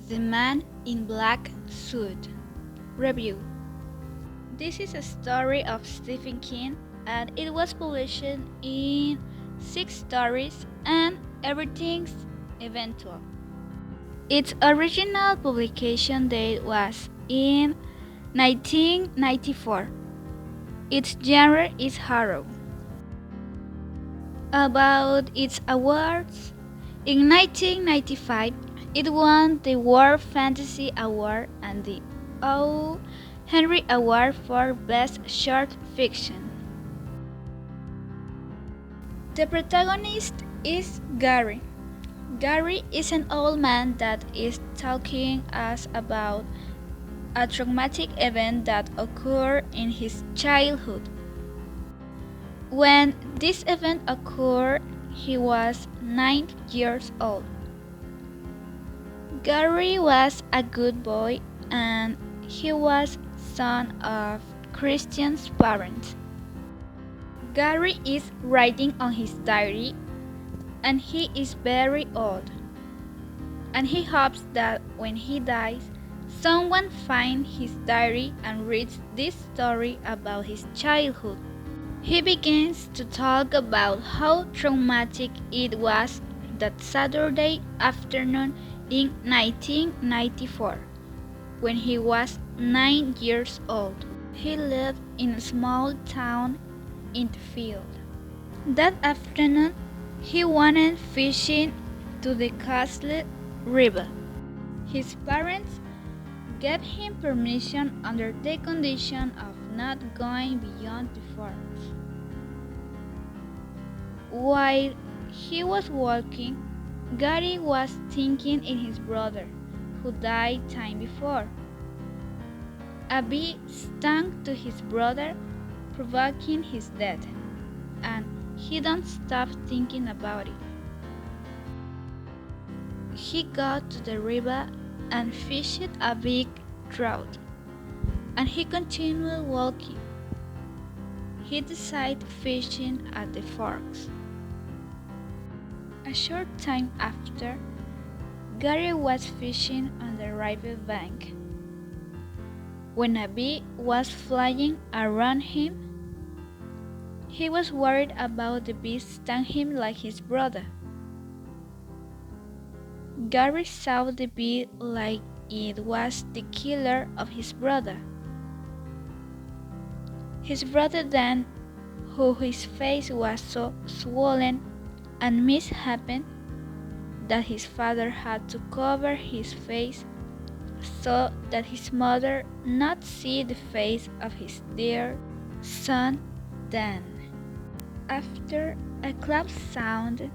The Man in Black Suit. Review. This is a story of Stephen King and it was published in 6 stories and everything's eventual. Its original publication date was in 1994. Its genre is horror. About its awards, in 1995, it won the World Fantasy Award and the O. Henry Award for Best Short Fiction. The protagonist is Gary. Gary is an old man that is talking us about a traumatic event that occurred in his childhood. When this event occurred, he was 9 years old. Gary was a good boy and he was son of Christian parents. Gary is writing on his diary and he is very old. And he hopes that when he dies, someone finds his diary and reads this story about his childhood. He begins to talk about how traumatic it was that Saturday afternoon in 1994, when he was 9 years old. He lived in a small town in the field. That afternoon, he went fishing to the Castle River. His parents gave him permission under the condition of not going beyond the forest. While he was walking, Gary was thinking in his brother, who died time before. A bee stung to his brother, provoking his death, and he don't stop thinking about it. He got to the river and fished a big trout, and he continued walking. He decided fishing at the forks. A short time after, Gary was fishing on the river bank. When a bee was flying around him, he was worried about the bee stung him like his brother. Gary saw the bee like it was the killer of his brother. His brother then, whose face was so swollen and misshapen that his father had to cover his face so that his mother not see the face of his dear son Dan. After a clap sounded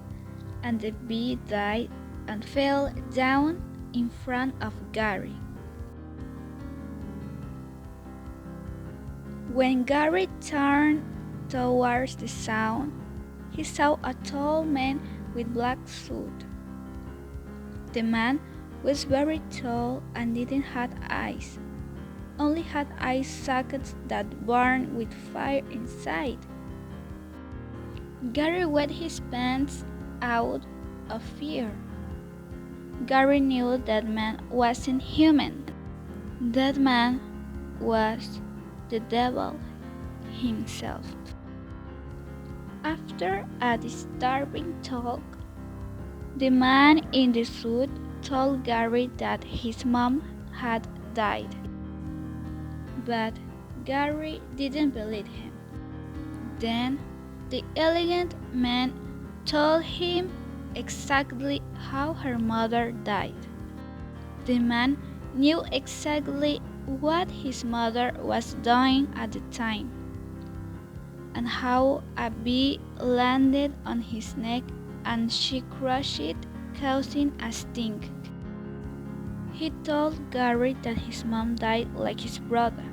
and the bee died and fell down in front of Gary. When Gary turned towards the sound, he saw a tall man with black suit. The man was very tall and didn't have eyes, only had eye sockets that burned with fire inside. Gary wet his pants out of fear. Gary knew that man wasn't human. That man was the devil himself. After a disturbing talk, the man in the suit told Gary that his mom had died. But Gary didn't believe him. Then the elegant man told him exactly how her mother died. The man knew exactly what his mother was doing at the time, and how a bee landed on his neck and she crushed it, causing a sting. He told Gary that his mom died like his brother.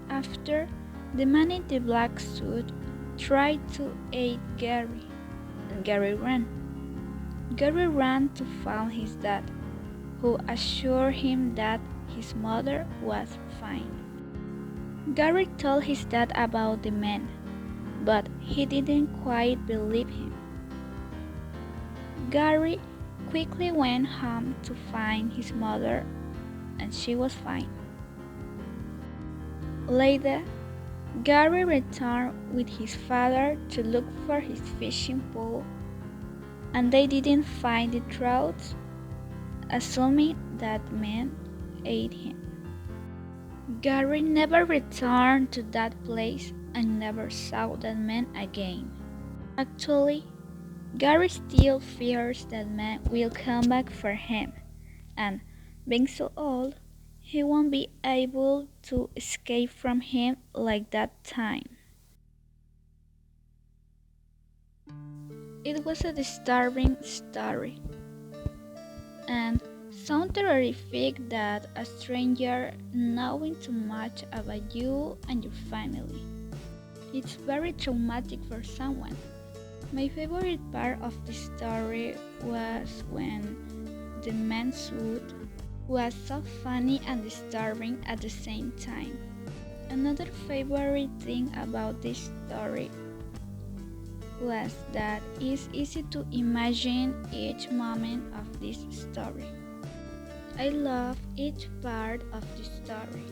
After, the man in the black suit tried to aid Gary, and Gary ran. Gary ran to find his dad, who assured him that his mother was fine. Gary told his dad about the man, but he didn't quite believe him. Gary quickly went home to find his mother, and she was fine. Later, Gary returned with his father to look for his fishing pole, and they didn't find the trout, assuming that man ate him. Gary never returned to that place and never saw that man again. Actually, Gary still fears that man will come back for him, and being so old, he won't be able to escape from him like that time. It was a disturbing story, and sounds terrific that a stranger knowing too much about you and your family. It's very traumatic for someone. My favorite part of the story was when the man's suit was so funny and disturbing at the same time. Another favorite thing about this story was that it's easy to imagine each moment of this story. I love each part of the story.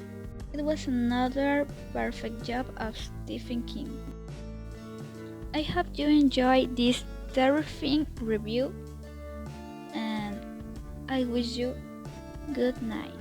It was another perfect job of Stephen King. I hope you enjoyed this terrifying review, and I wish you good night.